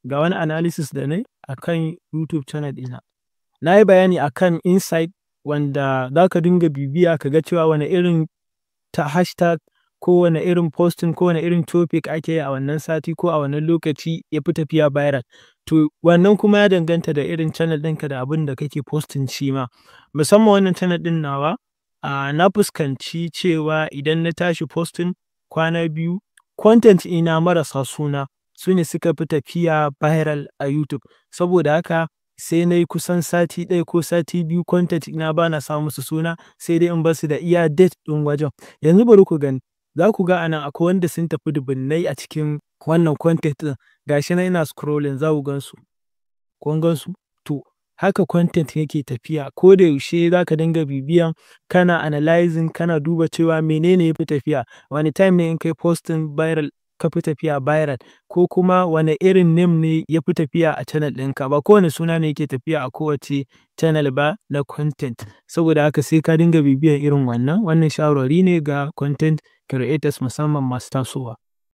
ga wani analysis da nayi akan YouTube channel ɗina. Na yi bayani akan insight wanda za ka dinga bibiya ka ga cewa wane irin hashtag ko wane irin posting ko wane irin topic ake yi a wannan sati ko a wannan lokaci ya fi tafiya viral. To wannan kuma ya danganta da irin channel ɗinka da abin da kake posting shi ma. Musamman wannan channel ɗin nawa, na fuskanci cewa idan na tashi posting kwana biyu, content ina marasa suna su ne suka fi tafiya viral a YouTube. Saboda haka sai na yi kusan sati ɗaya ko sati biyu content ina ba na sa musu suna, sai dai in basu da iya date ɗin wajen. Yanzu bari ku gani, za ku ga anan akwai wanda sun tafi dubunnai a cikin wannan content ɗin. Ga shi nan ina scrolling za ku gan su. Kun gan su? To haka content yake tafiya. Ko da yaushe za ka dinga bibiyan, kana analyzing, kana duba cewa menene ya fi tafiya. Wane time ne in kai posting viral ka fi tafiya viral, ko kuma wane irin name ne ya fi tafiya a channel ɗinka. Ba kowane suna ne yake tafiya a kowace channel ba na content. Saboda haka sai ka dinga bibiyan irin wannan. Wannan shawarwari ne ga content creators musamman masu tasowa.